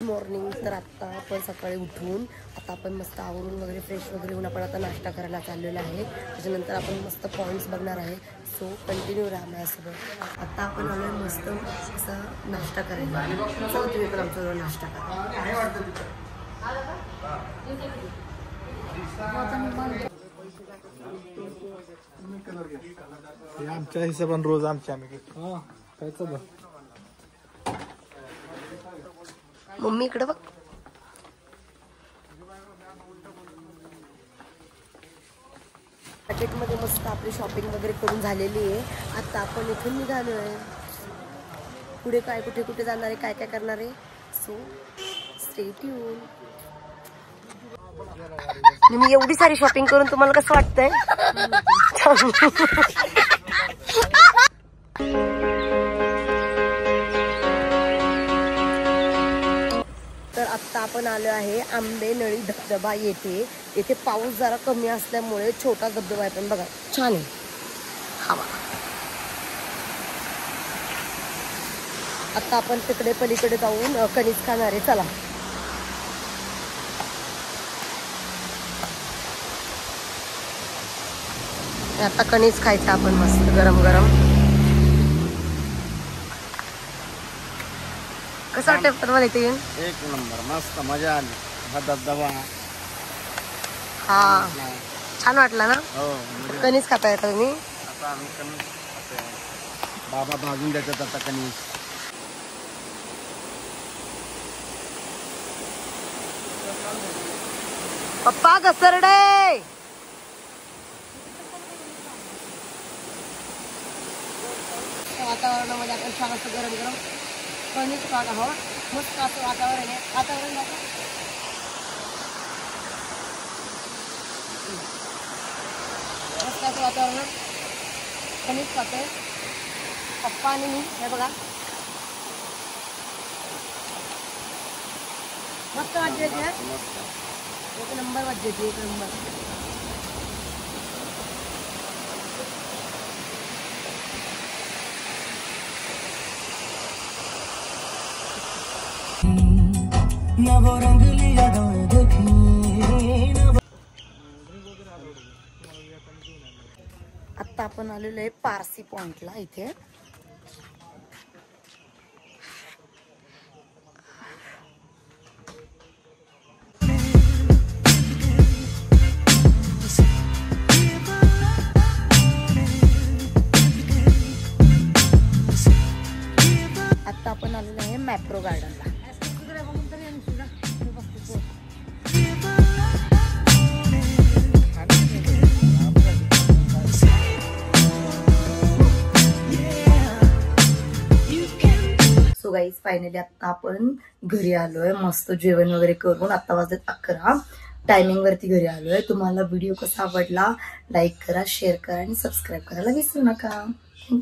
Morning. तर आता आपण सकाळी उठून आता आपण मस्त आवरून वगैरे फ्रेश वगैरे होऊन आपण आता नाश्ता करायला चाललेला आहे. त्याच्यानंतर आपण मस्त पॉईंट्स बघणार आहे. सो कंटिन्यू राहा माझ्यासोबत. आता आपण आलोय मस्त असा नाश्ता करायला. चला तुम्ही पण आमच्याबरोबर नाश्ता करा. आमच्या हिशोबाने रोज आमच्या काय चालू मम्मी इकडे बघ. मार्केटमध्ये मस्त आपली शॉपिंग वगैरे करून झालेली आहे. आता आपण इथून निघालोय. पुढे काय कुठे कुठे जाणार आहे, काय काय करणार आहे. So stay tune. मी एवढी सारी शॉपिंग करून तुम्हाला कसं वाटतंय? तर आत्ता आपण आलो आहे आंबेनळी धबधबा येथे. येथे पाऊस जरा कमी असल्यामुळे छोटा धबधबा आहे, पण बघा छान आहे हवा. आता आपण तिकडे पलीकडे जाऊन कणीस खाणार आहे. चला. आता कणीस खायचं आपण मस्त गरम गरम. कसं वाटतं तुम्हाला इथे येऊन? एक नंबर, मस्त मजा आली. हा धबधबा हा छान वाटला ना? हो. कणीस खाता येतं तुम्ही? आता आम्ही कणीस खातोय. बाबा भाजून देतात आता कणीस. पप्पा घसरडे. वातावरणामध्ये आपण छान असं गरम गरम कणीस खात आहोत. मस्त असं वातावरण आहे. वातावरण मस्त असं वातावरण. कणीस खातोय पप्पा आणि मी. हे बघा मस्त वाटते. एक नंबर वाटते. एक नंबर. आता आपण आलेलो आहे पारसी पॉइंटला. इथे आता आपण आलेलो आहे मॅप्रो गार्डनला. सो गाईज फायनली आता आपण घरी आलोय. मस्त जेवण वगैरे करून. आता वाजत 11. टायमिंग वरती घरी आलोय. तुम्हाला व्हिडिओ कसा आवडला लाईक करा, शेअर करा आणि सबस्क्राईब करायला विसरू नका. थँक्यू.